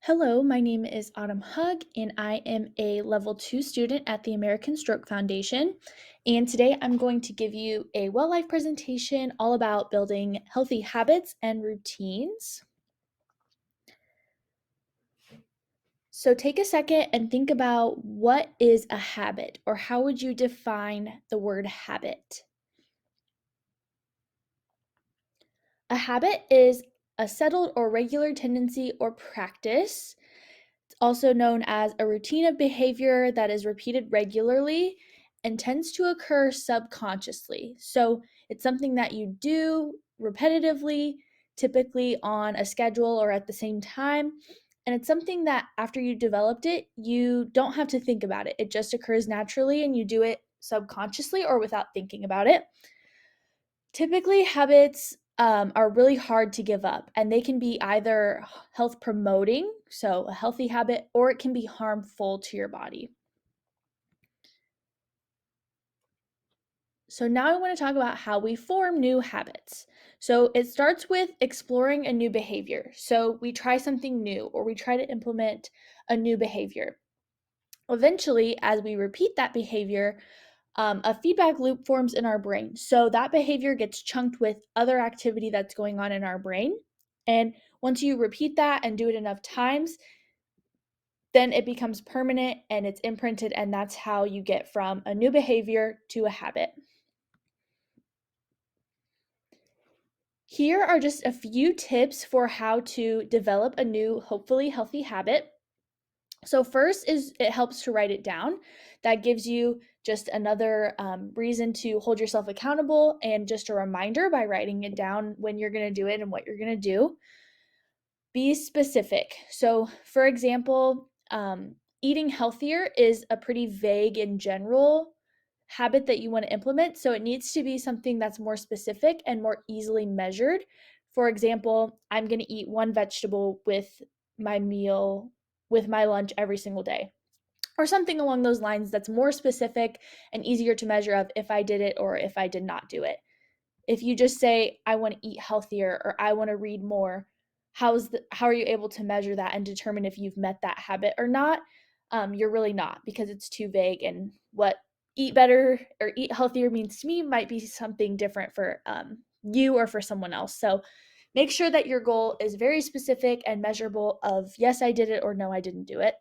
Hello, my name is Autumn Hug, and I am a level 2 student at the American Stroke Foundation. And today I'm going to give you a well life presentation all about building healthy habits and routines. So take a second and think about what is a habit, or how would you define the word habit? A habit is a settled or regular tendency or practice, also known as a routine of behavior that is repeated regularly and tends to occur subconsciously. So it's something that you do repetitively, typically on a schedule or at the same time. And it's something that after you developed it, you don't have to think about it. It just occurs naturally and you do it subconsciously or without thinking about it. Typically, habits are really hard to give up, and they can be either health promoting, so a healthy habit, or it can be harmful to your body. So, now I want to talk about how we form new habits. So, it starts with exploring a new behavior. So, we try something new or we try to implement a new behavior. Eventually, as we repeat that behavior, a feedback loop forms in our brain. So that behavior gets chunked with other activity that's going on in our brain. And once you repeat that and do it enough times, then it becomes permanent and it's imprinted. And that's how you get from a new behavior to a habit. Here are just a few tips for how to develop a new, hopefully healthy habit. So, first is it helps to write it down. That gives you just another reason to hold yourself accountable and just a reminder by writing it down when you're going to do it and what you're going to do. Be specific. So, for example, eating healthier is a pretty vague and general habit that you want to implement. So, it needs to be something that's more specific and more easily measured. For example, I'm going to eat one vegetable with my meal, with my lunch every single day, or something along those lines that's more specific and easier to measure of if I did it or if I did not do it. If you just say I want to eat healthier or I want to read more, how are you able to measure that and determine if you've met that habit or not? You're really not, because it's too vague, and what eat better or eat healthier means to me might be something different for you or for someone else. So make sure that your goal is very specific and measurable of yes, I did it, or no, I didn't do it.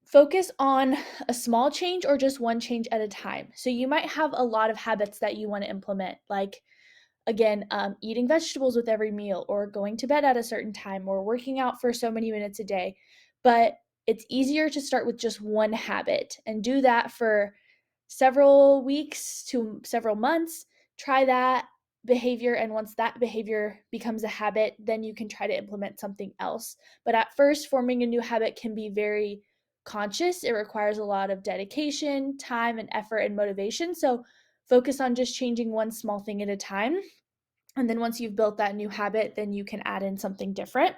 Focus on a small change or just one change at a time. So you might have a lot of habits that you want to implement, like again, eating vegetables with every meal, or going to bed at a certain time, or working out for so many minutes a day. But it's easier to start with just one habit and do that for several weeks to several months. Try that behavior, and once that behavior becomes a habit, then you can try to implement something else. But at first, forming a new habit can be very conscious. It requires a lot of dedication, time, and effort and motivation. So focus on just changing one small thing at a time. And then once you've built that new habit, then you can add in something different.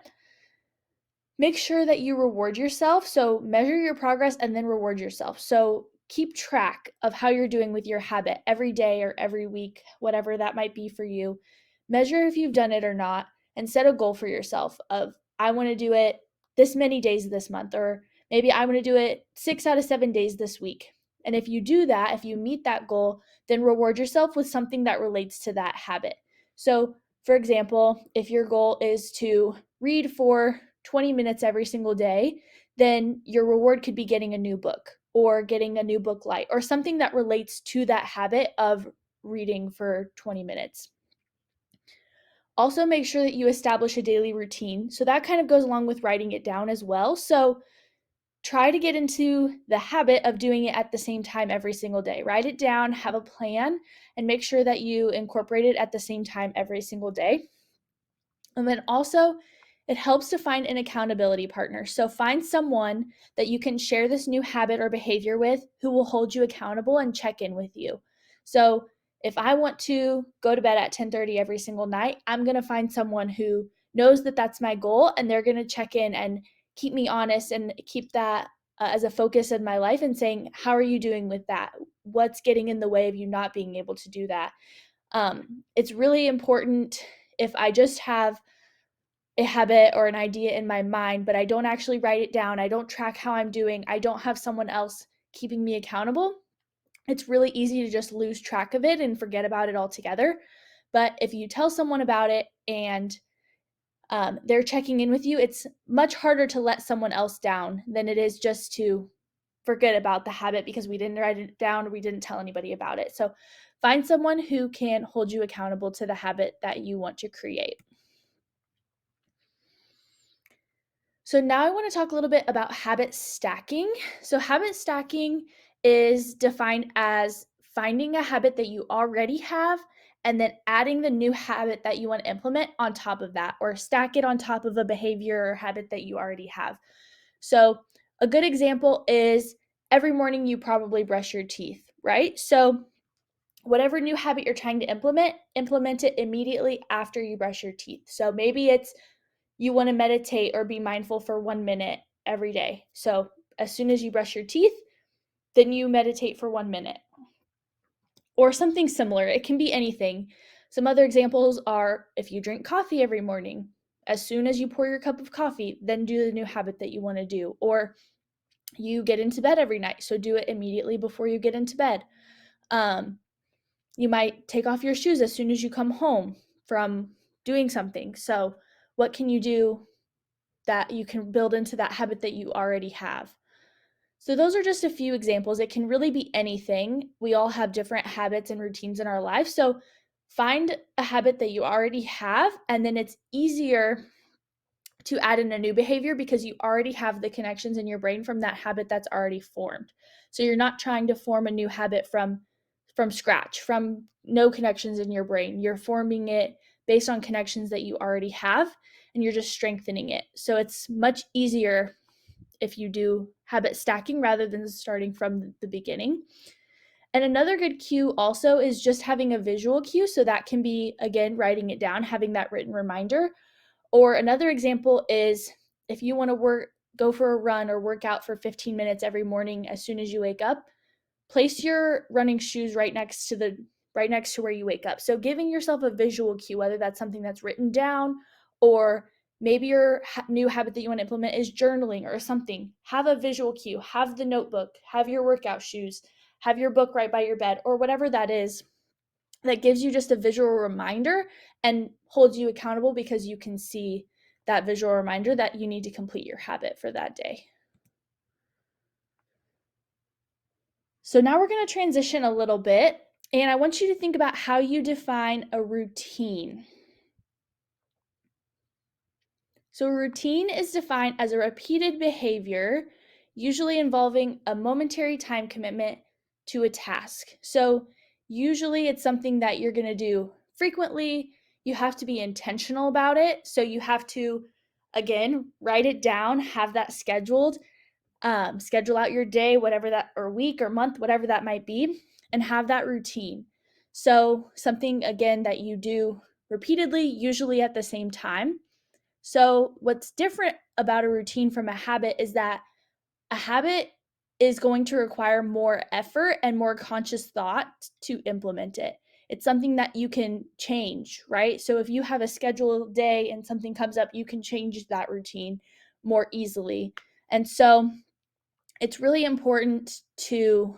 Make sure that you reward yourself. So measure your progress and then reward yourself. So keep track of how you're doing with your habit every day or every week, whatever that might be for you. Measure if you've done it or not, and set a goal for yourself of I want to do it this many days this month, or maybe I want to do it 6 out of 7 days this week. And if you do that, if you meet that goal, then reward yourself with something that relates to that habit. So, for example, if your goal is to read for 20 minutes every single day, then your reward could be getting a new book or getting a new book light or something that relates to that habit of reading for 20 minutes. Also, make sure that you establish a daily routine. So that kind of goes along with writing it down as well. So try to get into the habit of doing it at the same time every single day. Write it down, have a plan, and make sure that you incorporate it at the same time every single day. And then also, it helps to find an accountability partner. So find someone that you can share this new habit or behavior with who will hold you accountable and check in with you. So if I want to go to bed at 10:30 every single night, I'm going to find someone who knows that that's my goal, and they're going to check in and keep me honest and keep that as a focus in my life and saying, how are you doing with that? What's getting in the way of you not being able to do that? It's really important. If I just have a habit or an idea in my mind, but I don't actually write it down, I don't track how I'm doing, I don't have someone else keeping me accountable, it's really easy to just lose track of it and forget about it altogether. But if you tell someone about it and they're checking in with you, it's much harder to let someone else down than it is just to forget about the habit because we didn't write it down or we didn't tell anybody about it. So find someone who can hold you accountable to the habit that you want to create. So now I want to talk a little bit about habit stacking. So habit stacking is defined as finding a habit that you already have and then adding the new habit that you want to implement on top of that, or stack it on top of a behavior or habit that you already have. So a good example is every morning you probably brush your teeth, right? So whatever new habit you're trying to implement it immediately after you brush your teeth. So maybe it's you want to meditate or be mindful for 1 minute every day. So as soon as you brush your teeth, then you meditate for 1 minute or something similar. It can be anything. Some other examples are if you drink coffee every morning, as soon as you pour your cup of coffee, then do the new habit that you want to do. Or you get into bed every night, so do it immediately before you get into bed. You might take off your shoes as soon as you come home from doing something. So, what can you do that you can build into that habit that you already have? So, those are just a few examples. It can really be anything. We all have different habits and routines in our life. So, find a habit that you already have, and then it's easier to add in a new behavior because you already have the connections in your brain from that habit that's already formed. So you're not trying to form a new habit from scratch, from no connections in your brain. You're forming it based on connections that you already have and you're just strengthening it. So it's much easier if you do habit stacking rather than starting from the beginning. And another good cue also is just having a visual cue. So that can be, again, writing it down, having that written reminder. Or another example is if you want to go for a run or work out for 15 minutes every morning as soon as you wake up, place your running shoes right next to where you wake up. So giving yourself a visual cue, whether that's something that's written down or maybe your new habit that you want to implement is journaling or something. Have a visual cue, have the notebook, have your workout shoes, have your book right by your bed, or whatever that is, that gives you just a visual reminder and holds you accountable because you can see that visual reminder that you need to complete your habit for that day. So now we're going to transition a little bit, and I want you to think about how you define a routine. So a routine is defined as a repeated behavior, usually involving a momentary time commitment to a task. So usually it's something that you're going to do frequently. You have to be intentional about it. So you have to, again, write it down, have that scheduled, schedule out your day, whatever that, or week or month, whatever that might be, and have that routine. So something, again, that you do repeatedly, usually at the same time. So, what's different about a routine from a habit is that a habit is going to require more effort and more conscious thought to implement it. It's something that you can change, right? So, if you have a scheduled day and something comes up, you can change that routine more easily. And so, it's really important to,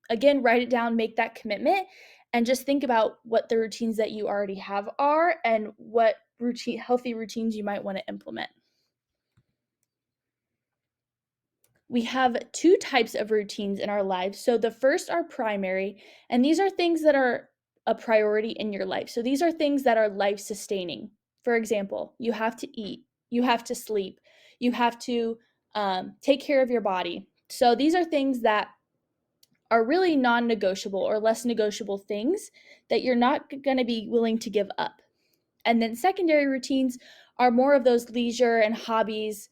again, write it down, make that commitment, and just think about what the routines that you already have are and what healthy routines you might want to implement. We have two types of routines in our lives. So the first are primary, and these are things that are a priority in your life. So these are things that are life sustaining. For example, you have to eat, you have to sleep, you have to take care of your body. So these are things that are really non negotiable or less negotiable things that you're not going to be willing to give up. And then secondary routines are more of those leisure and hobbies,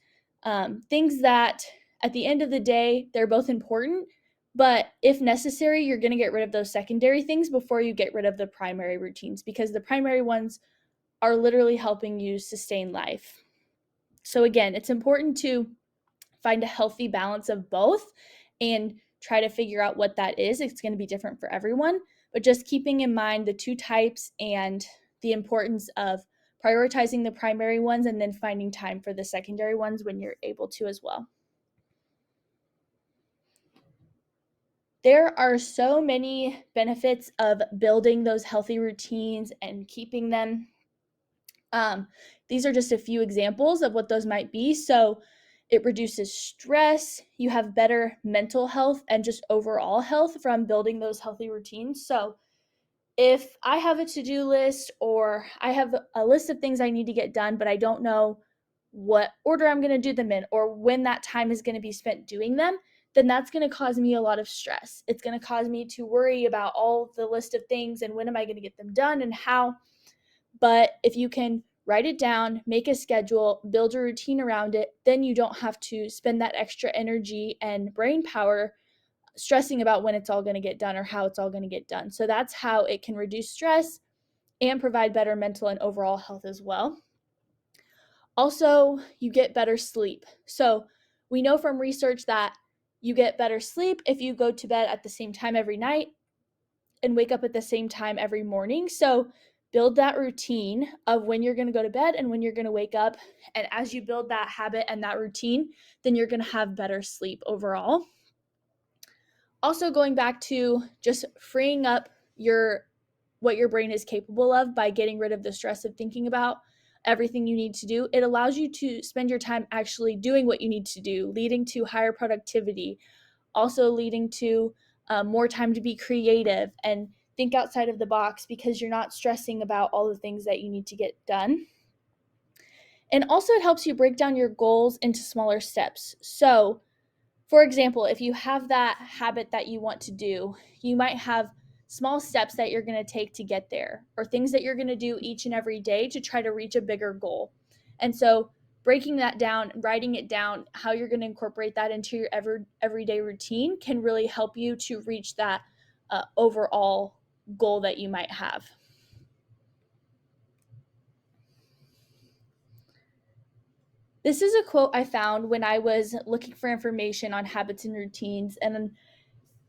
things that at the end of the day, they're both important. But if necessary, you're going to get rid of those secondary things before you get rid of the primary routines because the primary ones are literally helping you sustain life. So, again, it's important to find a healthy balance of both and try to figure out what that is. It's going to be different for everyone, but just keeping in mind the two types and the importance of prioritizing the primary ones and then finding time for the secondary ones when you're able to as well. There are so many benefits of building those healthy routines and keeping them. These are just a few examples of what those might be. So it reduces stress, you have better mental health and just overall health from building those healthy routines. So if I have a to-do list or I have a list of things I need to get done, but I don't know what order I'm going to do them in or when that time is going to be spent doing them, then that's going to cause me a lot of stress. It's going to cause me to worry about all the list of things and when am I going to get them done and how. But if you can write it down, make a schedule, build a routine around it, then you don't have to spend that extra energy and brain power stressing about when it's all going to get done or how it's all going to get done. So that's how it can reduce stress and provide better mental and overall health as well. Also, you get better sleep. So we know from research that you get better sleep if you go to bed at the same time every night and wake up at the same time every morning. So build that routine of when you're going to go to bed and when you're going to wake up. And as you build that habit and that routine, then you're going to have better sleep overall. Also, going back to just freeing up what your brain is capable of by getting rid of the stress of thinking about everything you need to do, it allows you to spend your time actually doing what you need to do, leading to higher productivity, also leading to more time to be creative and think outside of the box because you're not stressing about all the things that you need to get done. And also, it helps you break down your goals into smaller steps. So, for example, if you have that habit that you want to do, you might have small steps that you're going to take to get there, or things that you're going to do each and every day to try to reach a bigger goal. And so, breaking that down, writing it down, how you're going to incorporate that into your everyday routine can really help you to reach that overall goal that you might have. This is a quote I found when I was looking for information on habits and routines, and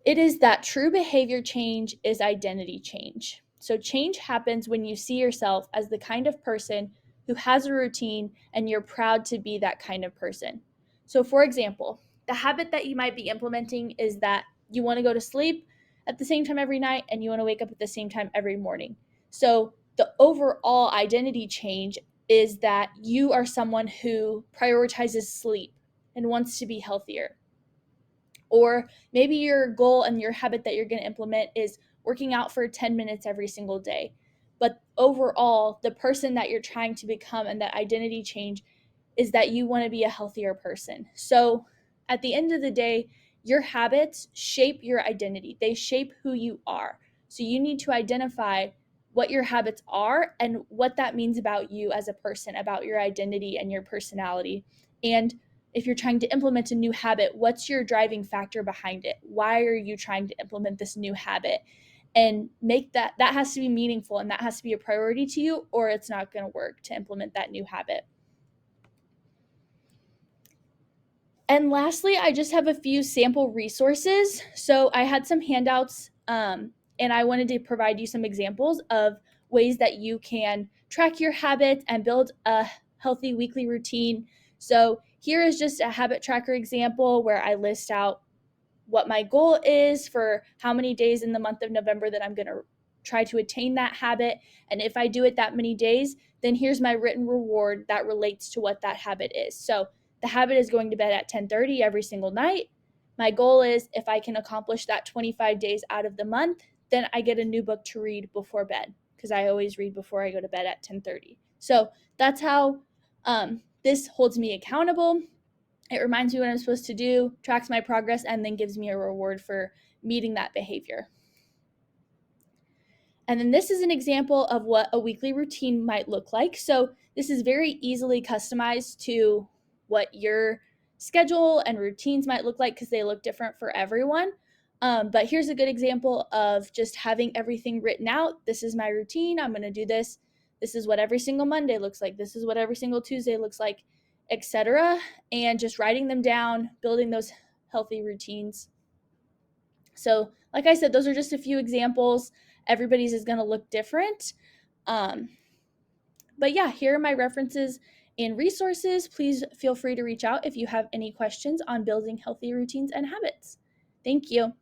it is that true behavior change is identity change. So, change happens when you see yourself as the kind of person who has a routine and you're proud to be that kind of person. So, for example, the habit that you might be implementing is that you want to go to sleep at the same time every night and you want to wake up at the same time every morning. So, the overall identity change is that you are someone who prioritizes sleep and wants to be healthier. Or maybe your goal and your habit that you're going to implement is working out for 10 minutes every single day. But overall, the person that you're trying to become and that identity change is that you want to be a healthier person. So at the end of the day, your habits shape your identity, they shape who you are. So you need to identify what your habits are and what that means about you as a person, about your identity and your personality. And if you're trying to implement a new habit, what's your driving factor behind it? Why are you trying to implement this new habit? And make that has to be meaningful and that has to be a priority to you, or it's not going to work to implement that new habit. And lastly, I just have a few sample resources. So I had some handouts, and I wanted to provide you some examples of ways that you can track your habits and build a healthy weekly routine. So here is just a habit tracker example where I list out what my goal is for how many days in the month of November that I'm going to try to attain that habit. And if I do it that many days, then here's my written reward that relates to what that habit is. So the habit is going to bed at 10:30 every single night. My goal is if I can accomplish that 25 days out of the month, then I get a new book to read before bed because I always read before I go to bed at 10:30. So that's how this holds me accountable. It reminds me what I'm supposed to do, tracks my progress, and then gives me a reward for meeting that behavior. And then this is an example of what a weekly routine might look like. So this is very easily customized to what your schedule and routines might look like because they look different for everyone. But here's a good example of just having everything written out. This is my routine. I'm going to do this. This is what every single Monday looks like. This is what every single Tuesday looks like, etc. And just writing them down, building those healthy routines. So, like I said, those are just a few examples. Everybody's is going to look different. But But yeah, here are my references and resources. Please feel free to reach out if you have any questions on building healthy routines and habits. Thank you.